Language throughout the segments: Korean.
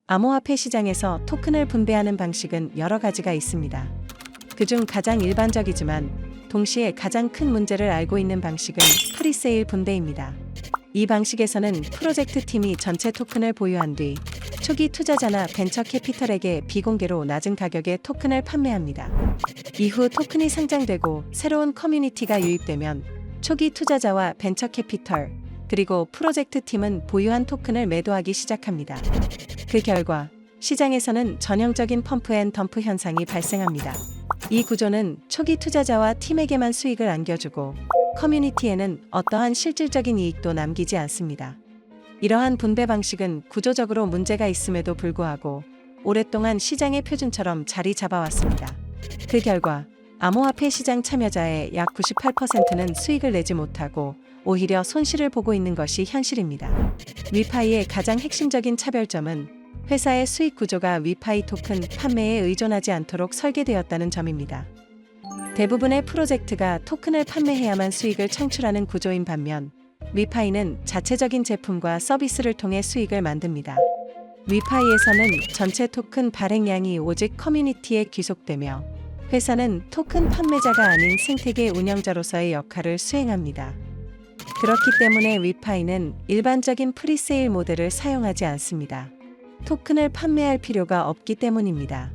암호화폐 시장에서 토큰을 분배하는 방식은 여러 가지가 있습니다. 그중 가장 일반적이지만 동시에 가장 큰 문제를 알고 있는 방식은 프리세일 분배입니다. 이 방식에서는 프로젝트 팀이 전체 토큰을 보유한 뒤 초기 투자자나 벤처 캐피털에게 비공개로 낮은 가격에 토큰을 판매합니다. 이후 토큰이 상장되고 새로운 커뮤니티가 유입되면 초기 투자자와 벤처 캐피털, 그리고 프로젝트 팀은 보유한 토큰을 매도하기 시작합니다. 그 결과 시장에서는 전형적인 펌프 앤 덤프 현상이 발생합니다. 이 구조는 초기 투자자와 팀에게만 수익을 안겨주고 커뮤니티에는 어떠한 실질적인 이익도 남기지 않습니다. 이러한 분배 방식은 구조적으로 문제가 있음에도 불구하고 오랫동안 시장의 표준처럼 자리 잡아왔습니다. 그 결과 암호화폐 시장 참여자의 약 98%는 수익을 내지 못하고 오히려 손실을 보고 있는 것이 현실입니다. 위파이의 가장 핵심적인 차별점은 회사의 수익 구조가 위파이 토큰 판매에 의존하지 않도록 설계되었다는 점입니다. 대부분의 프로젝트가 토큰을 판매해야만 수익을 창출하는 구조인 반면 위파이는 자체적인 제품과 서비스를 통해 수익을 만듭니다. 위파이에서는 전체 토큰 발행량이 오직 커뮤니티에 귀속되며 회사는 토큰 판매자가 아닌 생태계 운영자로서의 역할을 수행합니다. 그렇기 때문에 위파이는 일반적인 프리세일 모델을 사용하지 않습니다. 토큰을 판매할 필요가 없기 때문입니다.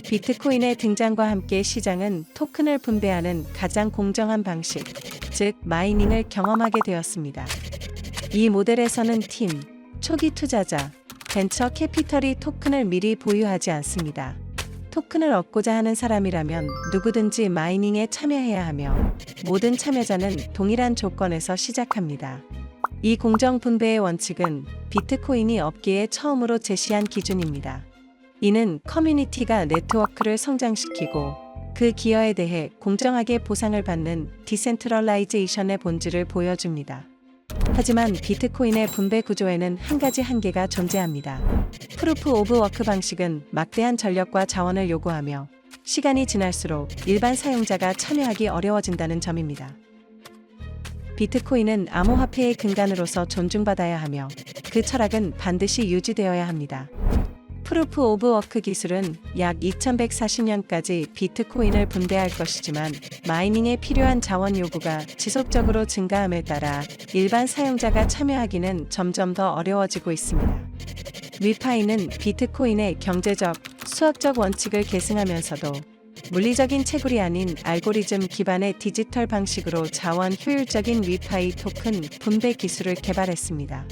비트코인의 등장과 함께 시장은 토큰을 분배하는 가장 공정한 방식, 즉 마이닝을 경험하게 되었습니다. 이 모델에서는 팀, 초기 투자자, 벤처 캐피털이 토큰을 미리 보유하지 않습니다. 토큰을 얻고자 하는 사람이라면 누구든지 마이닝에 참여해야 하며 모든 참여자는 동일한 조건에서 시작합니다. 이 공정 분배의 원칙은 비트코인이 업계에 처음으로 제시한 기준입니다. 이는 커뮤니티가 네트워크를 성장시키고 그 기여에 대해 공정하게 보상을 받는 디센트럴라이제이션의 본질을 보여줍니다. 하지만 비트코인의 분배 구조에는 한 가지 한계가 존재합니다. 프루프 오브 워크 방식은 막대한 전력과 자원을 요구하며 시간이 지날수록 일반 사용자가 참여하기 어려워진다는 점입니다. 비트코인은 암호화폐의 근간으로서 존중받아야 하며 그 철학은 반드시 유지되어야 합니다. 프루프 오브 워크 기술은 약 2140년까지 비트코인을 분배할 것이지만 마이닝에 필요한 자원 요구가 지속적으로 증가함에 따라 일반 사용자가 참여하기는 점점 더 어려워지고 있습니다. 위파이는 비트코인의 경제적, 수학적 원칙을 계승하면서도 물리적인 채굴이 아닌 알고리즘 기반의 디지털 방식으로 자원 효율적인 위파이 토큰 분배 기술을 개발했습니다.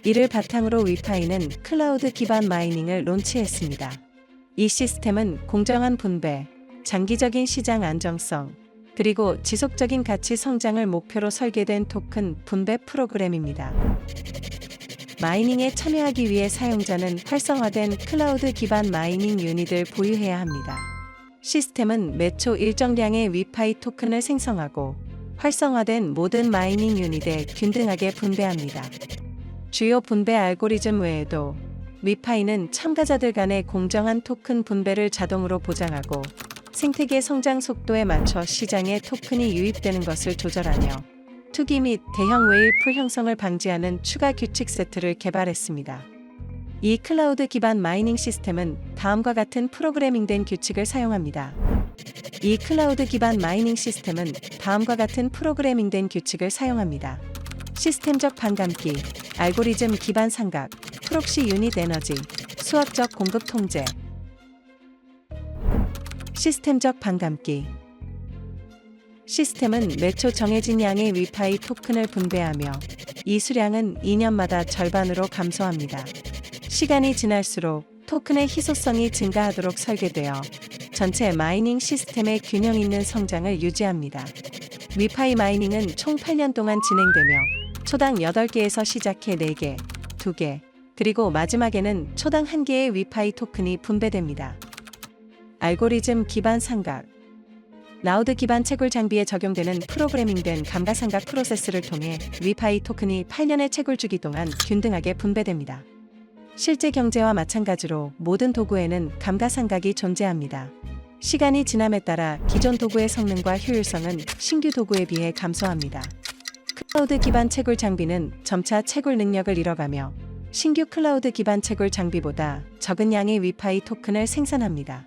이를 바탕으로 위파이는 클라우드 기반 마이닝을 론치했습니다. 이 시스템은 공정한 분배, 장기적인 시장 안정성, 그리고 지속적인 가치 성장을 목표로 설계된 토큰 분배 프로그램입니다. 마이닝에 참여하기 위해 사용자는 활성화된 클라우드 기반 마이닝 유닛을 보유해야 합니다. 시스템은 매초 일정량의 위파이 토큰을 생성하고 활성화된 모든 마이닝 유닛에 균등하게 분배합니다. 주요 분배 알고리즘 외에도 위파이는 참가자들 간의 공정한 토큰 분배를 자동으로 보장하고 생태계 성장 속도에 맞춰 시장에 토큰이 유입되는 것을 조절하며 투기 및 대형 웨일풀 형성을 방지하는 추가 규칙 세트를 개발했습니다. 이 클라우드 기반 마이닝 시스템은 다음과 같은 프로그래밍된 규칙을 사용합니다. 이 클라우드 기반 마이닝 시스템은 다음과 같은 프로그래밍된 규칙을 사용합니다. 시스템적 반감기, 알고리즘 기반 삼각, 프록시 유닛 에너지, 수학적 공급 통제. 시스템적 반감기. 시스템은 매초 정해진 양의 위파이 토큰을 분배하며 이 수량은 2년마다 절반으로 감소합니다. 시간이 지날수록 토큰의 희소성이 증가하도록 설계되어 전체 마이닝 시스템의 균형 있는 성장을 유지합니다. 위파이 마이닝은 총 8년 동안 진행되며 초당 8개에서 시작해 4개, 2개, 그리고 마지막에는 초당 1개의 위파이 토큰이 분배됩니다. 알고리즘 기반 삼각. 라우드 기반 채굴 장비에 적용되는 프로그래밍된 감가상각 프로세스를 통해 위파이 토큰이 8년의 채굴 주기 동안 균등하게 분배됩니다. 실제 경제와 마찬가지로 모든 도구에는 감가상각이 존재합니다. 시간이 지남에 따라 기존 도구의 성능과 효율성은 신규 도구에 비해 감소합니다. 클라우드 기반 채굴 장비는 점차 채굴 능력을 잃어가며 신규 클라우드 기반 채굴 장비보다 적은 양의 위파이 토큰을 생산합니다.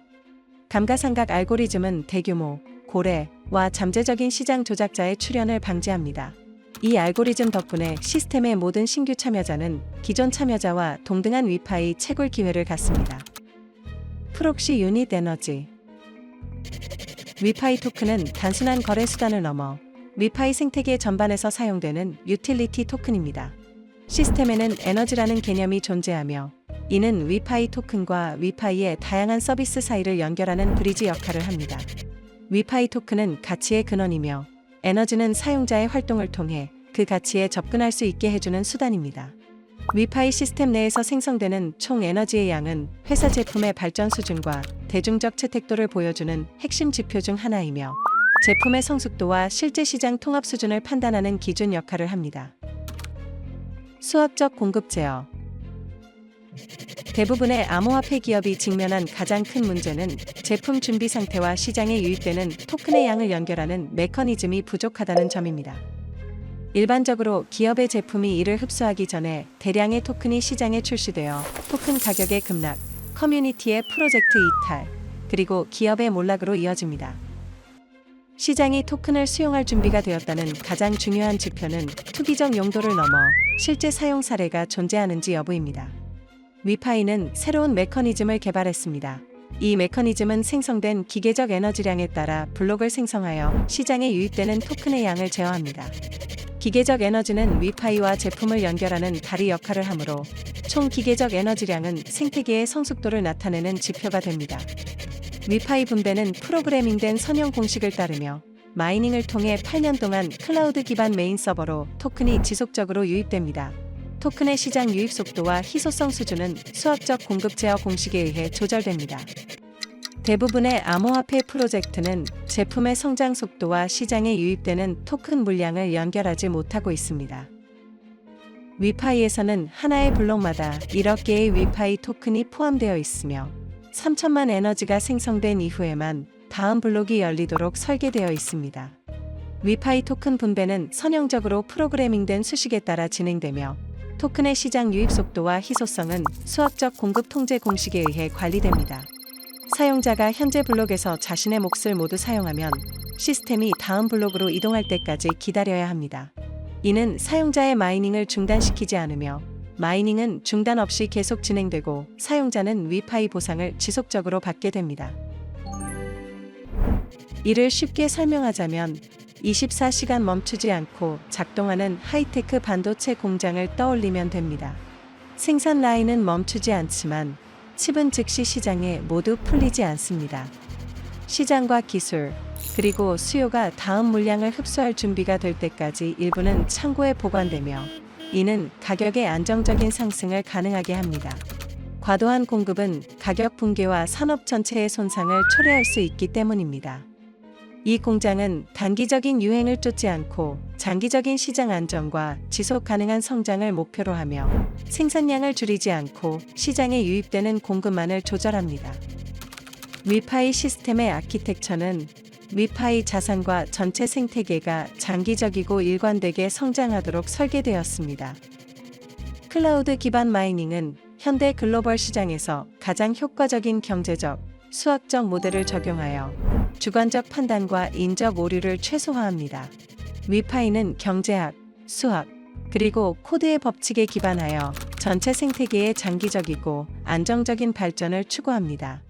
감가상각 알고리즘은 대규모, 고래와 잠재적인 시장 조작자의 출현을 방지합니다. 이 알고리즘 덕분에 시스템의 모든 신규 참여자는 기존 참여자와 동등한 위파이 채굴 기회를 갖습니다. 프록시 유닛 에너지. 위파이 토큰은 단순한 거래 수단을 넘어 위파이 생태계 전반에서 사용되는 유틸리티 토큰입니다. 시스템에는 에너지라는 개념이 존재하며 이는 위파이 토큰과 위파이의 다양한 서비스 사이를 연결하는 브리지 역할을 합니다. 위파이 토큰은 가치의 근원이며 에너지는 사용자의 활동을 통해 그 가치에 접근할 수 있게 해주는 수단입니다. 위파이 시스템 내에서 생성되는 총 에너지의 양은 회사 제품의 발전 수준과 대중적 채택도를 보여주는 핵심 지표 중 하나이며 제품의 성숙도와 실제 시장 통합 수준을 판단하는 기준 역할을 합니다. 수학적 공급 제어. 대부분의 암호화폐 기업이 직면한 가장 큰 문제는 제품 준비 상태와 시장에 유입되는 토큰의 양을 연결하는 메커니즘이 부족하다는 점입니다. 일반적으로 기업의 제품이 이를 흡수하기 전에 대량의 토큰이 시장에 출시되어 토큰 가격의 급락, 커뮤니티의 프로젝트 이탈, 그리고 기업의 몰락으로 이어집니다. 시장이 토큰을 수용할 준비가 되었다는 가장 중요한 지표는 투기적 용도를 넘어 실제 사용 사례가 존재하는지 여부입니다. 위파이는 새로운 메커니즘을 개발했습니다. 이 메커니즘은 생성된 기계적 에너지량에 따라 블록을 생성하여 시장에 유입되는 토큰의 양을 제어합니다. 기계적 에너지는 위파이와 제품을 연결하는 다리 역할을 하므로 총 기계적 에너지량은 생태계의 성숙도를 나타내는 지표가 됩니다. 위파이 분배는 프로그래밍된 선형 공식을 따르며 마이닝을 통해 8년 동안 클라우드 기반 메인 서버로 토큰이 지속적으로 유입됩니다. 토큰의 시장 유입 속도와 희소성 수준은 수학적 공급 제어 공식에 의해 조절됩니다. 대부분의 암호화폐 프로젝트는 제품의 성장 속도와 시장에 유입되는 토큰 물량을 연결하지 못하고 있습니다. 위파이에서는 하나의 블록마다 1억 개의 위파이 토큰이 포함되어 있으며 3천만 에너지가 생성된 이후에만 다음 블록이 열리도록 설계되어 있습니다. 위파이 토큰 분배는 선형적으로 프로그래밍된 수식에 따라 진행되며 토큰의 시장 유입 속도와 희소성은 수학적 공급 통제 공식에 의해 관리됩니다. 사용자가 현재 블록에서 자신의 몫을 모두 사용하면 시스템이 다음 블록으로 이동할 때까지 기다려야 합니다. 이는 사용자의 마이닝을 중단시키지 않으며 마이닝은 중단 없이 계속 진행되고 사용자는 위파이 보상을 지속적으로 받게 됩니다. 이를 쉽게 설명하자면 24시간 멈추지 않고 작동하는 하이테크 반도체 공장을 떠올리면 됩니다. 생산 라인은 멈추지 않지만 칩은 즉시 시장에 모두 풀리지 않습니다. 시장과 기술, 그리고 수요가 다음 물량을 흡수할 준비가 될 때까지 일부는 창고에 보관되며 이는 가격의 안정적인 상승을 가능하게 합니다. 과도한 공급은 가격 붕괴와 산업 전체의 손상을 초래할 수 있기 때문입니다. 이 공장은 단기적인 유행을 쫓지 않고 장기적인 시장 안정과 지속 가능한 성장을 목표로 하며 생산량을 줄이지 않고 시장에 유입되는 공급만을 조절합니다. 위파이 시스템의 아키텍처는 위파이 자산과 전체 생태계가 장기적이고 일관되게 성장하도록 설계되었습니다. 클라우드 기반 마이닝은 현대 글로벌 시장에서 가장 효과적인 경제적, 수학적 모델을 적용하여 주관적 판단과 인적 오류를 최소화합니다. 위파이는 경제학, 수학, 그리고 코드의 법칙에 기반하여 전체 생태계의 장기적이고 안정적인 발전을 추구합니다.